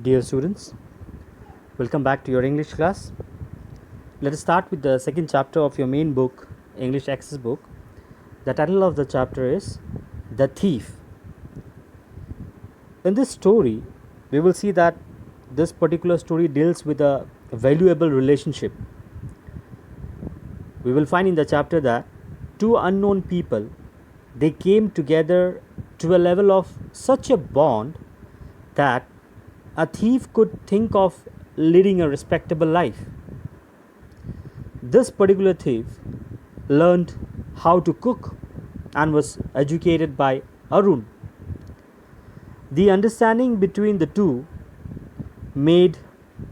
Dear students, welcome back to your English class. Let us start with the second chapter of your main book, English Access book. The title of the chapter is The Thief. In this story, we will see that this particular story deals with a valuable relationship. We will find in the chapter that two unknown people, they came together to a level of such a bond that a thief could think of leading a respectable life. This particular thief learned how to cook and was educated by Arun. The understanding between the two made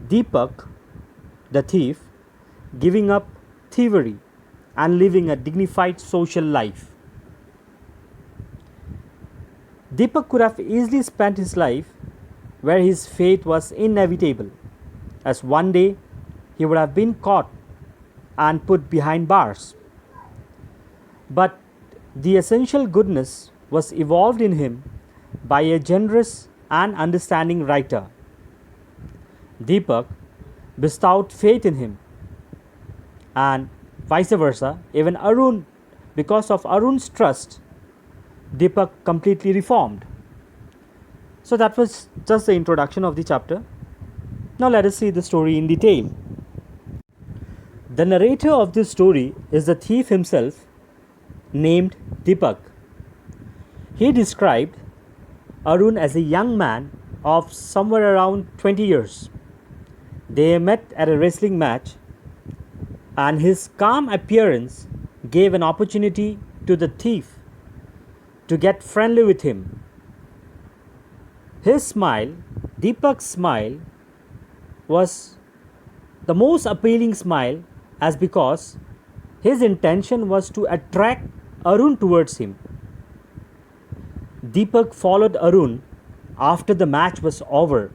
Deepak, the thief, giving up thievery and living a dignified social life. Deepak could have easily spent his life where his fate was inevitable, as one day he would have been caught and put behind bars. But the essential goodness was evolved in him by a generous and understanding writer. Deepak bestowed faith in him, and vice versa, even Arun, because of Arun's trust, Deepak completely reformed. So that was just the introduction of the chapter. Now let us see the story in detail. The narrator of this story is the thief himself, named Deepak. He described Arun as a young man of somewhere around 20 years. They met at a wrestling match, and his calm appearance gave an opportunity to the thief to get friendly with him. His smile, Deepak's smile, was the most appealing smile, as because his intention was to attract Arun towards him. Deepak followed Arun after the match was over.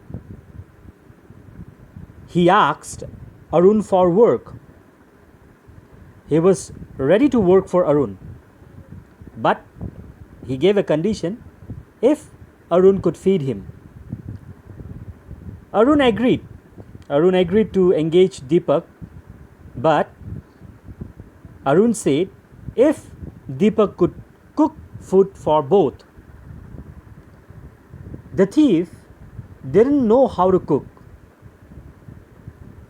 He asked Arun for work. He was ready to work for Arun, but he gave a condition: if Arun could feed him. Arun agreed. Arun agreed to engage Deepak, but Arun said if Deepak could cook food for both. The thief didn't know how to cook,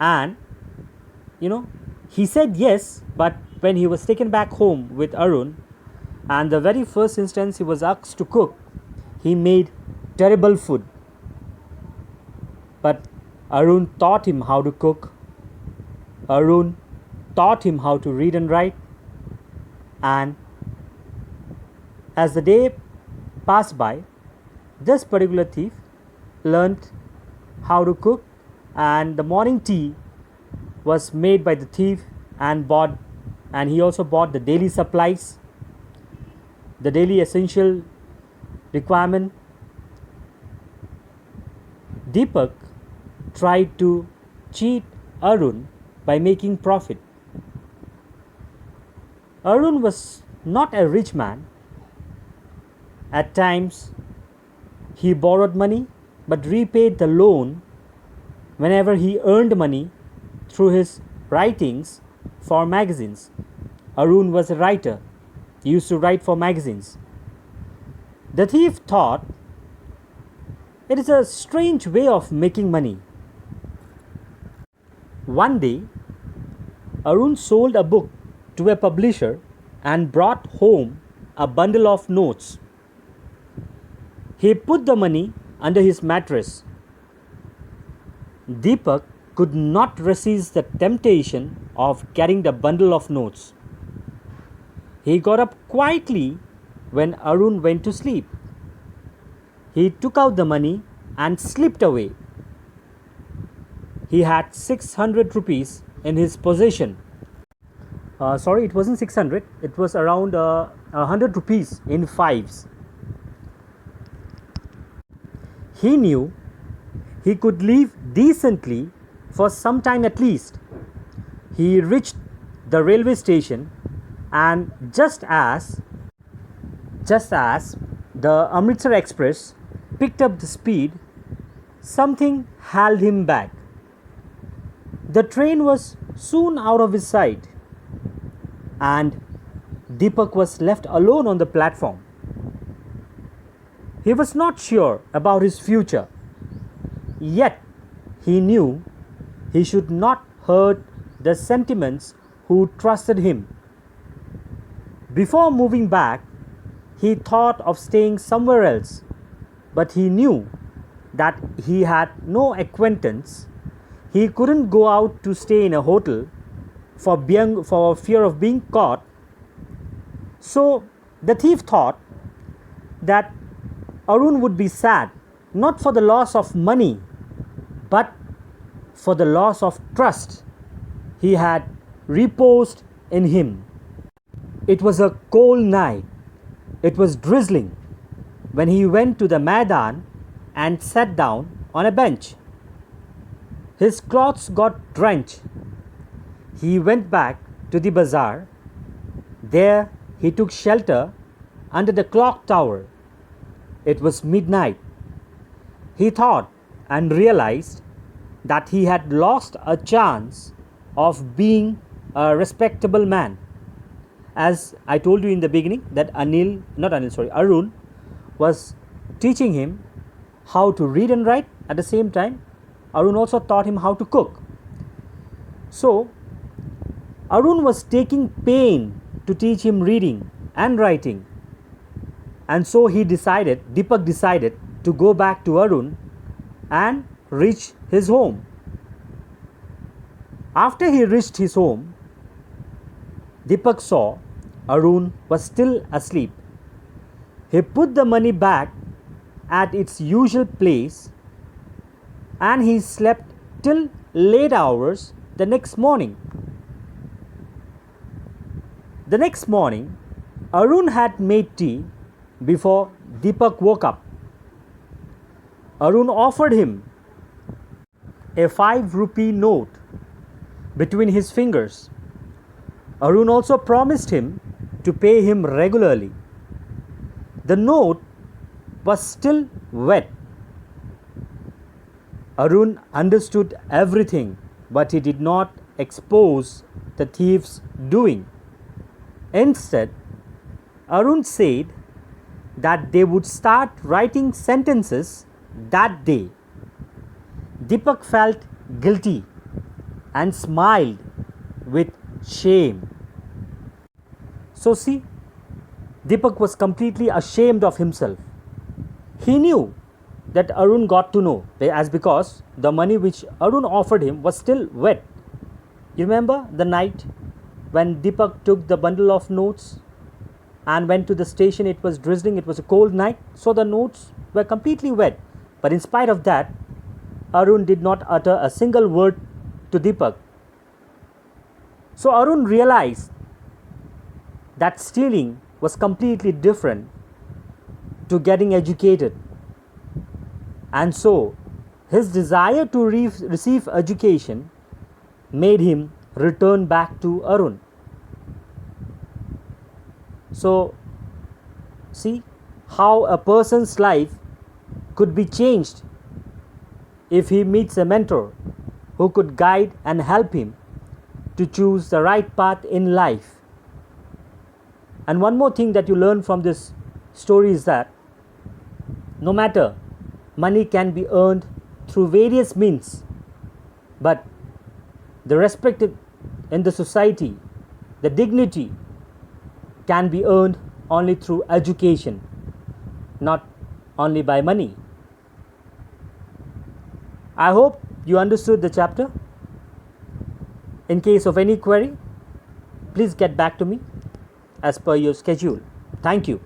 and he said yes, but when he was taken back home with Arun, and the very first instance he was asked to cook, he made terrible food. But Arun taught him how to cook. Arun taught him how to read and write. And as the day passed by, this particular thief learned how to cook, and the morning tea was made by the thief and he also bought the daily supplies, the daily essential requirement. Deepak tried to cheat Arun by making profit. Arun was not a rich man. At times, he borrowed money but repaid the loan whenever he earned money through his writings for magazines. Arun was a writer. He used to write for magazines. The thief thought it is a strange way of making money. One day, Arun sold a book to a publisher and brought home a bundle of notes. He put the money under his mattress. Deepak could not resist the temptation of carrying the bundle of notes. He got up quietly when Arun went to sleep. He took out the money and slipped away. He had 600 rupees in his possession. Sorry, it wasn't 600. It was around 100 rupees in fives. He knew he could live decently for some time at least. He reached the railway station, and just as the Amritsar Express picked up the speed, something held him back. The train was soon out of his sight, and Deepak was left alone on the platform. He was not sure about his future, yet he knew he should not hurt the sentiments who trusted him. Before moving back, he thought of staying somewhere else, but he knew that he had no acquaintance. He couldn't go out to stay in a hotel for fear of being caught. So the thief thought that Arun would be sad, not for the loss of money, but for the loss of trust he had reposed in him. It was a cold night. It was drizzling when he went to the Maidan and sat down on a bench. His clothes got drenched. He went back to the bazaar. There he took shelter under the clock tower. It was midnight. He thought and realized that he had lost a chance of being a respectable man. As I told you in the beginning, that Arun was teaching him how to read and write. At the same time, Arun also taught him how to cook. So Arun was taking pain to teach him reading and writing. And so Deepak decided to go back to Arun and reach his home. After he reached his home, Deepak saw Arun was still asleep. He put the money back at its usual place and he slept till late hours the next morning. The next morning, Arun had made tea before Deepak woke up. Arun offered him a 5 rupee note between his fingers. Arun also promised him to pay him regularly. The note was still wet. Arun understood everything, but he did not expose the thief's doing. Instead, Arun said that they would start writing sentences that day. Deepak felt guilty and smiled with shame. So see, Deepak was completely ashamed of himself. He knew that Arun got to know, because the money which Arun offered him was still wet. You remember the night when Deepak took the bundle of notes and went to the station? It was drizzling, it was a cold night, so the notes were completely wet. But in spite of that, Arun did not utter a single word to Deepak. So Arun realized that stealing was completely different to getting educated. And so his desire to receive education made him return back to Arun. So see how a person's life could be changed if he meets a mentor who could guide and help him to choose the right path in life. And one more thing that you learn from this story is that no matter, money can be earned through various means, but the respect in the society, the dignity, can be earned only through education, not only by money. I hope you understood the chapter. In case of any query, please get back to me as per your schedule. Thank you.